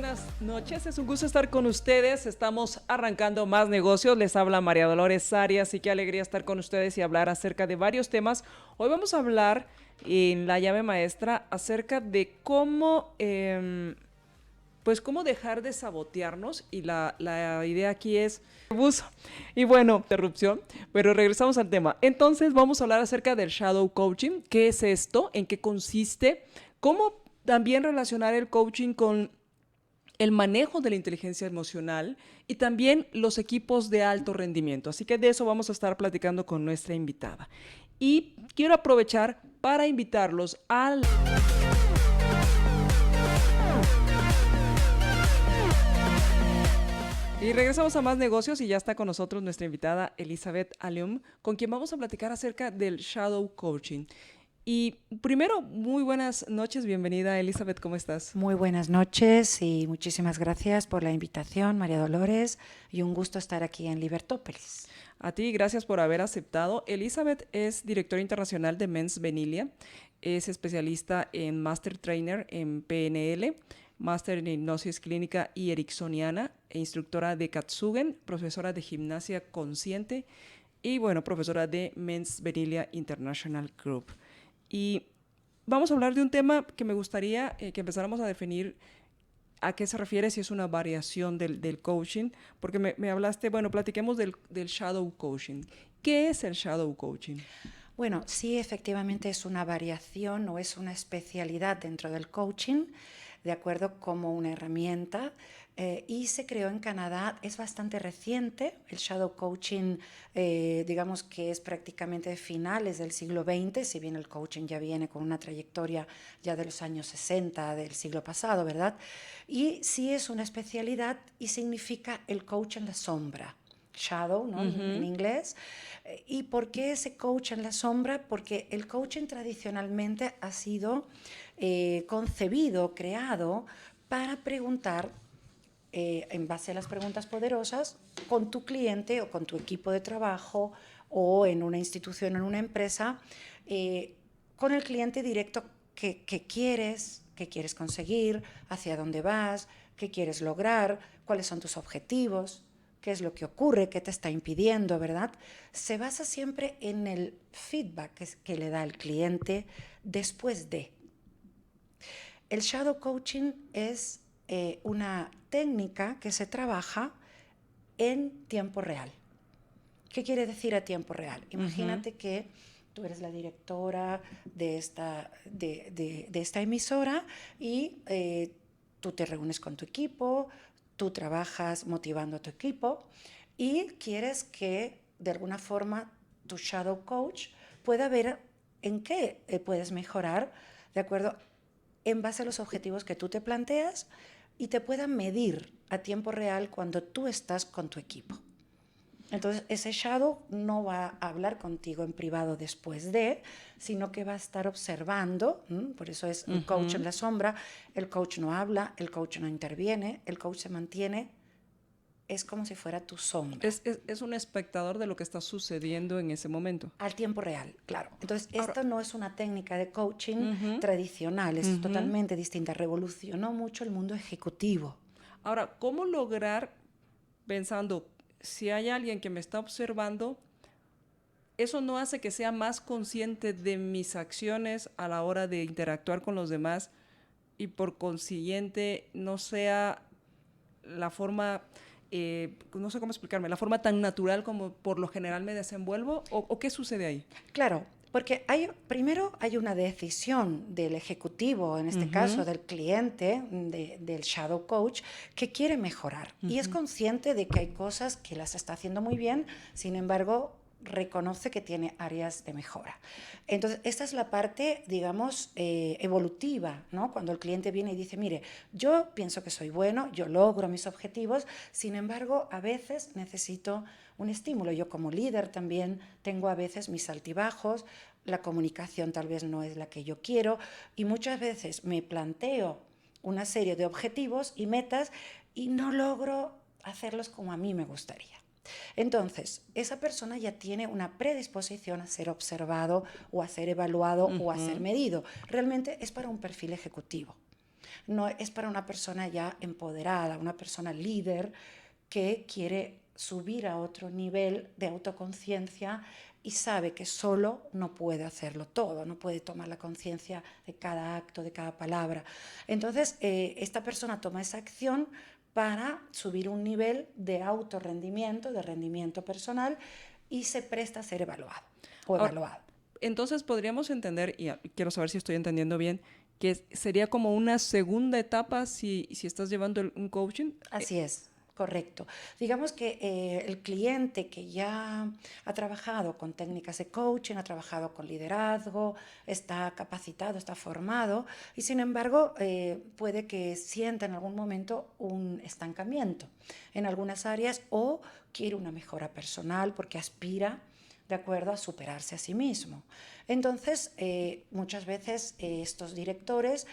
buenas noches, es un gusto estar con ustedes. Estamos arrancando Más Negocios. Les habla María Dolores Arias y qué alegría estar con ustedes y hablar acerca de varios temas. Hoy vamos a hablar en la llave maestra acerca de cómo, cómo dejar de sabotearnos, y la idea aquí es abuso. Y bueno, interrupción, pero regresamos al tema. Entonces vamos a hablar acerca del shadow coaching. ¿Qué es esto? ¿En qué consiste? ¿Cómo también relacionar el coaching con el manejo de la inteligencia emocional y también los equipos de alto rendimiento? Así que de eso vamos a estar platicando con nuestra invitada. Y quiero aprovechar para invitarlos al... Y regresamos a Más Negocios y ya está con nosotros nuestra invitada Elizabeth Allium, con quien vamos a platicar acerca del shadow coaching. Y primero, muy buenas noches, bienvenida Elizabeth, ¿cómo estás? Muy buenas noches y muchísimas gracias por la invitación, María Dolores, y un gusto estar aquí en Libertópolis. A ti, gracias por haber aceptado. Elizabeth es directora internacional de Mens Venilia, es especialista en Master Trainer en PNL, Máster en Hipnosis Clínica y Ericksoniana, e instructora de Katsugen, profesora de Gimnasia Consciente y, bueno, profesora de Mens Venilia International Group. Y vamos a hablar de un tema que me gustaría que empezáramos a definir a qué se refiere, si es una variación del coaching, porque me hablaste, bueno, platiquemos del shadow coaching. ¿Qué es el shadow coaching? Bueno, sí, efectivamente es una variación o es una especialidad dentro del coaching, de acuerdo, como una herramienta, y se creó en Canadá. Es bastante reciente. El shadow coaching, digamos que es prácticamente de finales del siglo XX, si bien el coaching ya viene con una trayectoria ya de los años 60 del siglo pasado, ¿verdad? Y sí es una especialidad y significa el coach en la sombra. Shadow, ¿no? En inglés. ¿Y por qué ese coach en la sombra? Porque el coaching tradicionalmente ha sido concebido, creado para preguntar, en base a las preguntas poderosas, con tu cliente o con tu equipo de trabajo o en una institución, en una empresa, con el cliente directo, qué quieres conseguir, hacia dónde vas, qué quieres lograr, cuáles son tus objetivos, qué es lo que ocurre, qué te está impidiendo, ¿verdad? Se basa siempre en el feedback que le da el cliente después de. El shadow coaching es una técnica que se trabaja en tiempo real. ¿Qué quiere decir a tiempo real? Imagínate que tú eres la directora de esta emisora y tú te reúnes con tu equipo, tú trabajas motivando a tu equipo y quieres que de alguna forma tu shadow coach pueda ver en qué puedes mejorar, ¿de acuerdo?, en base a los objetivos que tú te planteas, y te pueda medir a tiempo real cuando tú estás con tu equipo. Entonces, ese shadow no va a hablar contigo en privado después de, sino que va a estar observando. Por eso es un coach en la sombra. El coach no habla, el coach no interviene, el coach se mantiene. Es como si fuera tu sombra. Es un espectador de lo que está sucediendo en ese momento. Al tiempo real, claro. Entonces, esto no es una técnica de coaching tradicional, es totalmente distinta. Revolucionó mucho el mundo ejecutivo. Ahora, ¿cómo lograr, pensando, si hay alguien que me está observando, eso no hace que sea más consciente de mis acciones a la hora de interactuar con los demás y por consiguiente no sea la forma, no sé cómo explicarme, la forma tan natural como por lo general me desenvuelvo? ¿O qué sucede ahí? Claro, porque primero hay una decisión del ejecutivo, en este caso del cliente, del shadow coach, que quiere mejorar y es consciente de que hay cosas que las está haciendo muy bien, sin embargo reconoce que tiene áreas de mejora. Entonces, esta es la parte, digamos, evolutiva, ¿no? Cuando el cliente viene y dice, mire, yo pienso que soy bueno, yo logro mis objetivos, sin embargo, a veces necesito un estímulo. Yo como líder también tengo a veces mis altibajos, la comunicación tal vez no es la que yo quiero y muchas veces me planteo una serie de objetivos y metas y no logro hacerlos como a mí me gustaría. Entonces, esa persona ya tiene una predisposición a ser observado o a ser evaluado o a ser medido. Realmente es para un perfil ejecutivo. No es para una persona ya empoderada, una persona líder que quiere subir a otro nivel de autoconciencia y sabe que solo no puede hacerlo todo, no puede tomar la conciencia de cada acto, de cada palabra. Entonces, esta persona toma esa acción para subir un nivel de autorrendimiento, de rendimiento personal, y se presta a ser evaluado o Ahora, evaluado. entonces podríamos entender, y quiero saber si estoy entendiendo bien, que sería como una segunda etapa si estás llevando un coaching. Así es. Correcto. Digamos que el cliente que ya ha trabajado con técnicas de coaching, ha trabajado con liderazgo, está capacitado, está formado y sin embargo puede que sienta en algún momento un estancamiento en algunas áreas o quiere una mejora personal porque aspira de acuerdo a superarse a sí mismo. Entonces, muchas veces estos directores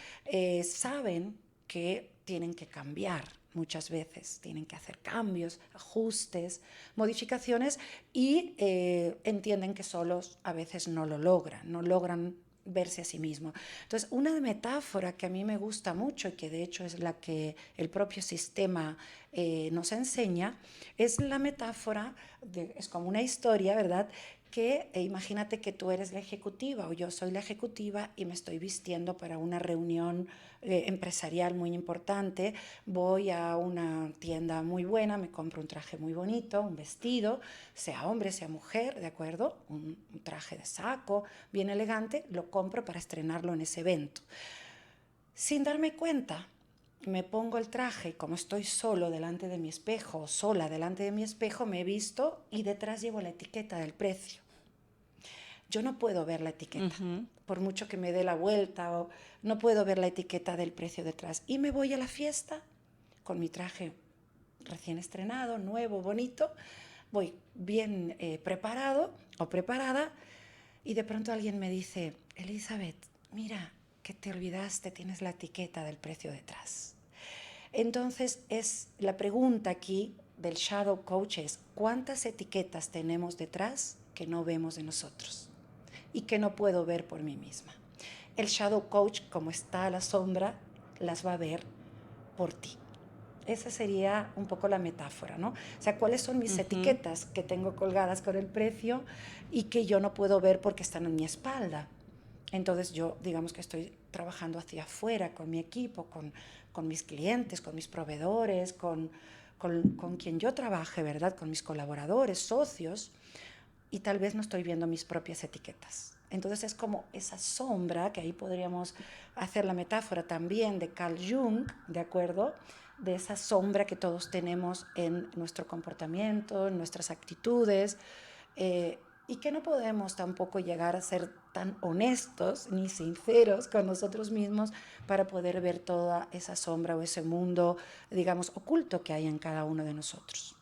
saben que tienen que cambiar, muchas veces tienen que hacer cambios, ajustes, modificaciones y entienden que solos a veces no lo logran, no logran verse a sí mismo. Entonces, una metáfora que a mí me gusta mucho y que de hecho es la que el propio sistema nos enseña, es la metáfora, es como una historia, ¿verdad? Que imagínate que tú eres la ejecutiva o yo soy la ejecutiva y me estoy vistiendo para una reunión empresarial muy importante, voy a una tienda muy buena, me compro un traje muy bonito, un vestido, sea hombre, sea mujer, ¿de acuerdo? Un traje de saco, bien elegante, lo compro para estrenarlo en ese evento. Sin darme cuenta, me pongo el traje y como estoy solo delante de mi espejo, o sola delante de mi espejo, me he visto y detrás llevo la etiqueta del precio. Yo no puedo ver la etiqueta, por mucho que me dé la vuelta, o no puedo ver la etiqueta del precio detrás. Y me voy a la fiesta con mi traje recién estrenado, nuevo, bonito, voy bien preparado o preparada y de pronto alguien me dice, Elizabeth, mira, que te olvidaste, tienes la etiqueta del precio detrás. Entonces, es la pregunta aquí del Shadow Coach es, ¿cuántas etiquetas tenemos detrás que no vemos de nosotros y que no puedo ver por mí misma? El Shadow Coach, como está a la sombra, las va a ver por ti. Esa sería un poco la metáfora, ¿no? O sea, ¿cuáles son mis etiquetas que tengo colgadas con el precio y que yo no puedo ver porque están en mi espalda? Entonces yo, digamos que estoy trabajando hacia afuera con mi equipo, con mis clientes, con mis proveedores, con quien yo trabaje, ¿verdad? Con mis colaboradores, socios, y tal vez no estoy viendo mis propias etiquetas. Entonces es como esa sombra, que ahí podríamos hacer la metáfora también de Carl Jung, ¿de acuerdo? De esa sombra que todos tenemos en nuestro comportamiento, en nuestras actitudes, y que no podemos tampoco llegar a ser tan honestos ni sinceros con nosotros mismos para poder ver toda esa sombra o ese mundo, digamos, oculto que hay en cada uno de nosotros.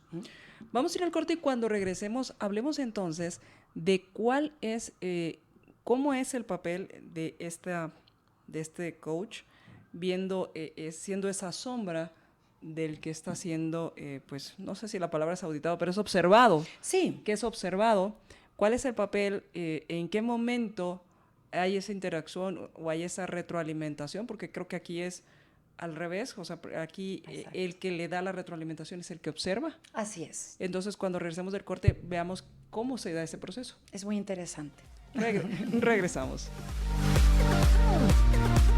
Vamos a ir al corte y cuando regresemos hablemos entonces de cuál es, cómo es el papel de este coach, viendo, siendo esa sombra del que está siendo, pues no sé si la palabra es auditado, pero es observado. Sí. ¿Qué es observado? ¿Cuál es el papel? ¿En qué momento hay esa interacción o hay esa retroalimentación? Porque creo que aquí es al revés, o sea, aquí el que le da la retroalimentación es el que observa. Así es. Entonces, cuando regresemos del corte, veamos cómo se da ese proceso. Es muy interesante. Regresamos.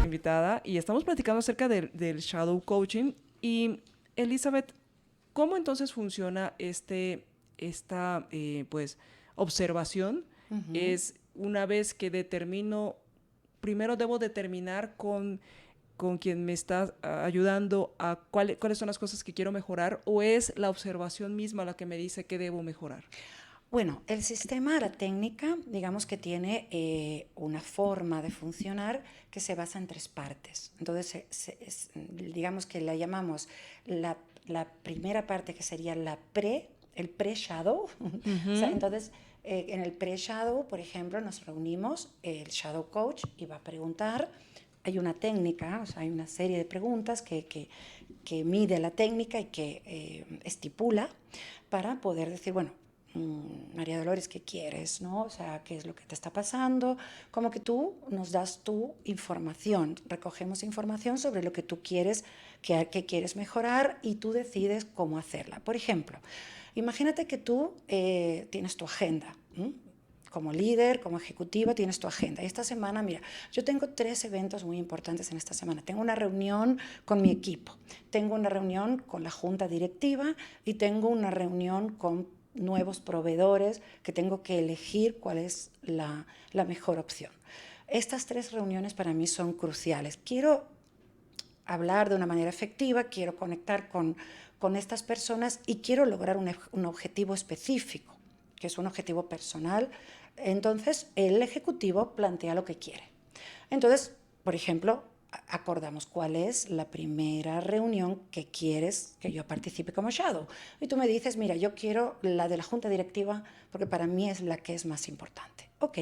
Invitada, y estamos platicando acerca del shadow coaching. Y, Elizabeth, ¿cómo entonces funciona esta pues, observación? Es una vez que determino, primero debo determinar con quien me está ayudando a cuáles son las cosas que quiero mejorar, o es la observación misma la que me dice qué debo mejorar. Bueno, el sistema, la técnica, digamos que tiene una forma de funcionar que se basa en 3 partes. Entonces, digamos que la llamamos la primera parte, que sería el pre-shadow. O sea, entonces, en el pre-shadow, por ejemplo, nos reunimos, el shadow coach, y va a preguntar. Hay una técnica, o sea, hay una serie de preguntas que mide la técnica y que estipula para poder decir, bueno, María Dolores, ¿qué quieres? ¿No? O sea, ¿qué es lo que te está pasando? Como que tú nos das tu información, recogemos información sobre lo que tú quieres, que quieres mejorar y tú decides cómo hacerla. Por ejemplo, imagínate que tú tienes tu agenda. Como líder, como ejecutiva, tienes tu agenda. Y esta semana, mira, yo tengo 3 eventos muy importantes en esta semana. Tengo una reunión con mi equipo, tengo una reunión con la junta directiva y tengo una reunión con nuevos proveedores que tengo que elegir cuál es la mejor opción. Estas 3 reuniones para mí son cruciales. Quiero hablar de una manera efectiva, quiero conectar con estas personas y quiero lograr un objetivo específico, que es un objetivo personal. Entonces, el ejecutivo plantea lo que quiere. Entonces, por ejemplo, acordamos cuál es la primera reunión que quieres que yo participe como shadow. Y tú me dices, mira, yo quiero la de la junta directiva porque para mí es la que es más importante. Ok,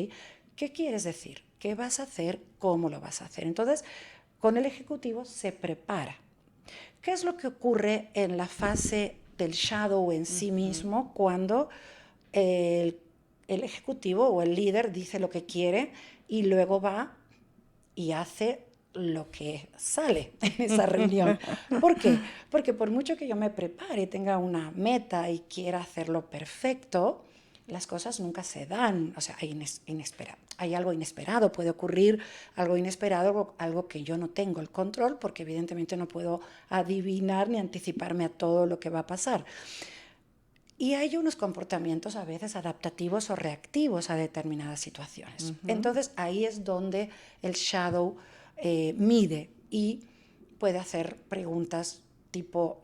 ¿qué quieres decir? ¿Qué vas a hacer? ¿Cómo lo vas a hacer? Entonces, con el ejecutivo se prepara. ¿Qué es lo que ocurre en la fase del shadow en sí mismo cuando el ejecutivo o el líder dice lo que quiere y luego va y hace lo que sale en esa reunión? ¿Por qué? Porque por mucho que yo me prepare, tenga una meta y quiera hacerlo perfecto, las cosas nunca se dan. O sea, hay algo inesperado, puede ocurrir algo inesperado, algo que yo no tengo el control, porque evidentemente no puedo adivinar ni anticiparme a todo lo que va a pasar. Y hay unos comportamientos a veces adaptativos o reactivos a determinadas situaciones. Entonces ahí es donde el shadow mide y puede hacer preguntas tipo,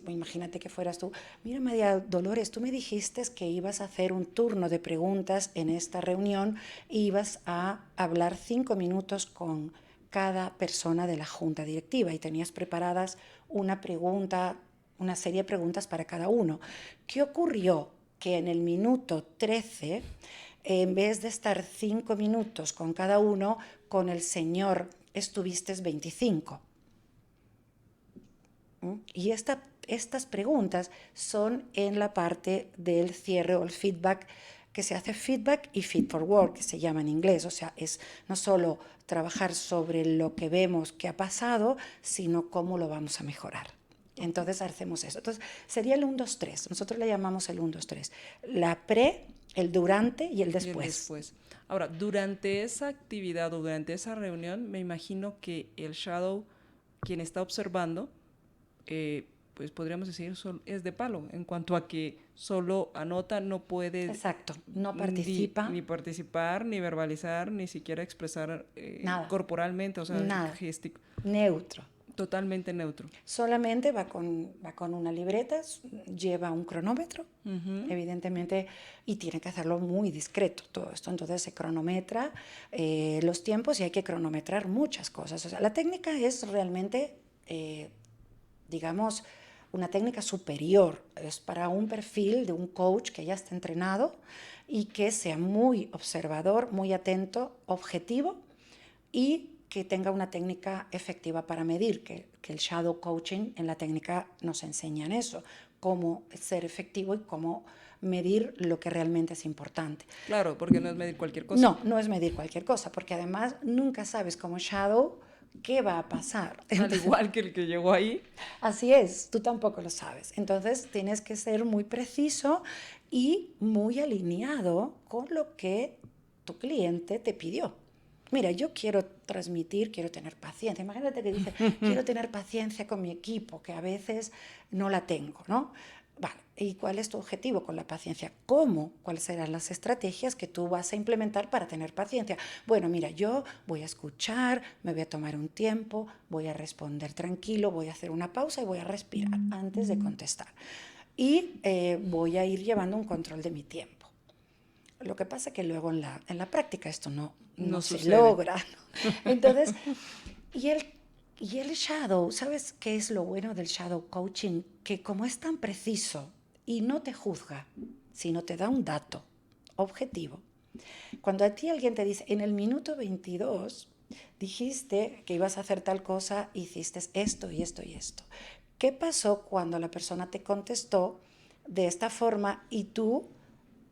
imagínate que fueras tú, mira María Dolores, tú me dijiste que ibas a hacer un turno de preguntas en esta reunión e ibas a hablar 5 minutos con cada persona de la junta directiva y tenías preparadas una serie de preguntas para cada uno. ¿Qué ocurrió? Que en el minuto 13, en vez de estar 5 minutos con cada uno, con el señor estuviste 25. Y estas preguntas son en la parte del cierre o el feedback, que se hace feedback y feed forward, que se llama en inglés. O sea, es no solo trabajar sobre lo que vemos que ha pasado, sino cómo lo vamos a mejorar. Entonces hacemos eso. Entonces sería el 1, 2, 3. Nosotros le llamamos el 1, 2, 3. La pre, el durante y el después. Y el después. Ahora, durante esa actividad o durante esa reunión, me imagino que el shadow, quien está observando, pues podríamos decir, es de palo, en cuanto a que solo anota, no puede... Exacto, no participa. Ni participar, ni verbalizar, ni siquiera expresar corporalmente, o sea, nada. Neutro. Totalmente neutro. Solamente va con una libreta, lleva un cronómetro, evidentemente, y tiene que hacerlo muy discreto todo esto. Entonces se cronometra los tiempos y hay que cronometrar muchas cosas. O sea, la técnica es realmente, digamos, una técnica superior. Es para un perfil de un coach que ya está entrenado y que sea muy observador, muy atento, objetivo y que tenga una técnica efectiva para medir, que el shadow coaching en la técnica nos enseñan eso, cómo ser efectivo y cómo medir lo que realmente es importante. Claro, porque no es medir cualquier cosa. No, no es medir cualquier cosa, porque además nunca sabes como shadow qué va a pasar. Al igual que el que llegó ahí. Así es, tú tampoco lo sabes. Entonces tienes que ser muy preciso y muy alineado con lo que tu cliente te pidió. Mira, yo quiero transmitir, quiero tener paciencia. Imagínate que dice, quiero tener paciencia con mi equipo, que a veces no la tengo, ¿no? Vale, ¿y cuál es tu objetivo con la paciencia? ¿Cómo? ¿Cuáles serán las estrategias que tú vas a implementar para tener paciencia? Bueno, mira, yo voy a escuchar, me voy a tomar un tiempo, voy a responder tranquilo, voy a hacer una pausa y voy a respirar antes de contestar. Y voy a ir llevando un control de mi tiempo. Lo que pasa es que luego en la práctica esto no se logra, ¿no? Entonces, y el shadow, ¿sabes qué es lo bueno del shadow coaching? Que como es tan preciso y no te juzga, sino te da un dato objetivo. Cuando a ti alguien te dice, en el minuto 22 dijiste que ibas a hacer tal cosa, hiciste esto y esto y esto. ¿Qué pasó cuando la persona te contestó de esta forma y tú,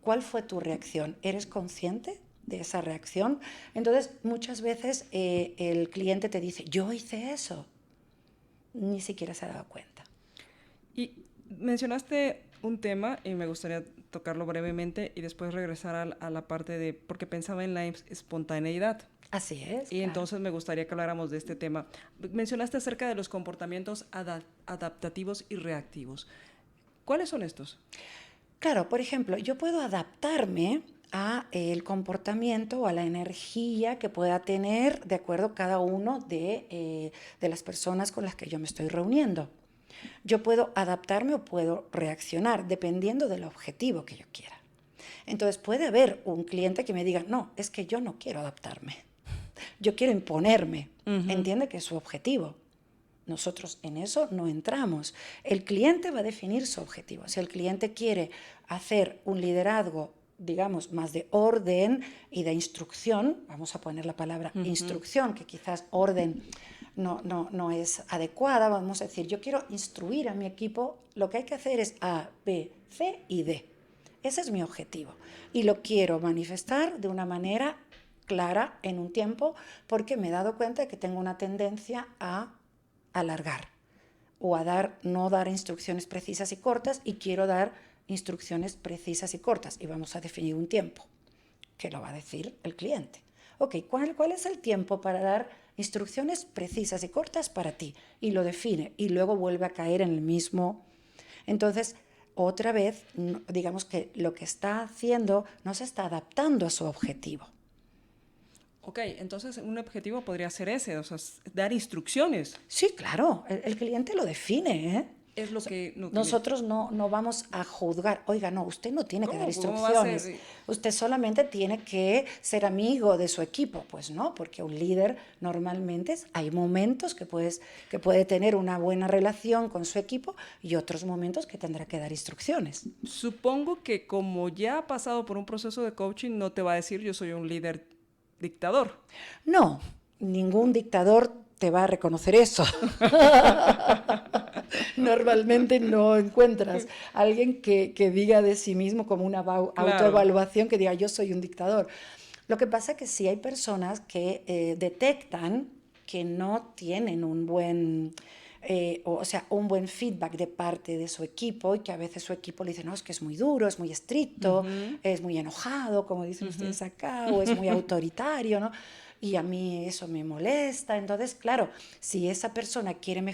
¿cuál fue tu reacción? ¿Eres consciente de esa reacción? Entonces, muchas veces el cliente te dice, yo hice eso, ni siquiera se ha dado cuenta. Y mencionaste un tema y me gustaría tocarlo brevemente y después regresar a la parte de, porque pensaba en la espontaneidad. Así es. Y claro. entonces me gustaría que habláramos de este tema. Mencionaste acerca de los comportamientos adaptativos y reactivos. ¿Cuáles son estos? Claro, por ejemplo, yo puedo adaptarme a el comportamiento o a la energía que pueda tener de acuerdo cada uno de las personas con las que yo me estoy reuniendo. Yo puedo adaptarme o puedo reaccionar dependiendo del objetivo que yo quiera. Entonces puede haber un cliente que me diga, no, es que yo no quiero adaptarme, yo quiero imponerme, entiende que es su objetivo. Nosotros en eso no entramos. El cliente va a definir su objetivo. Si el cliente quiere hacer un liderazgo, digamos, más de orden y de instrucción, vamos a poner la palabra instrucción, que quizás orden no es adecuada, vamos a decir, yo quiero instruir a mi equipo, lo que hay que hacer es A, B, C y D. Ese es mi objetivo. Y lo quiero manifestar de una manera clara en un tiempo porque me he dado cuenta de que tengo una tendencia a alargar o a no dar instrucciones precisas y cortas y quiero dar instrucciones precisas y cortas y vamos a definir un tiempo que lo va a decir el cliente. Ok, ¿cuál es el tiempo para dar instrucciones precisas y cortas para ti? Y lo define y luego vuelve a caer en el mismo. Entonces, otra vez, digamos que lo que está haciendo no se está adaptando a su objetivo. Ok, entonces un objetivo podría ser ese, o sea, dar instrucciones. Sí, claro, el cliente lo define, ¿eh? Es lo que... Nosotros no vamos a juzgar, oiga, no, usted no tiene que dar ¿Cómo va a ser? instrucciones, usted solamente tiene que ser amigo de su equipo. Pues no, porque un líder normalmente hay momentos que puede tener una buena relación con su equipo y otros momentos que tendrá que dar instrucciones. Supongo que como ya ha pasado por un proceso de coaching, no te va a decir yo soy un líder dictador. No, ningún dictador te va a reconocer eso. Normalmente no encuentras a alguien que diga de sí mismo como una autoevaluación que diga yo soy un dictador. Lo que pasa es que sí hay personas que detectan que no tienen un buen un buen feedback de parte de su equipo y que a veces su equipo le dice, no, es que es muy duro, es muy estricto, es muy enojado, como dicen ustedes acá, o es muy autoritario, ¿no? Y a mí eso me molesta. Entonces, claro, si esa persona quiere mejorar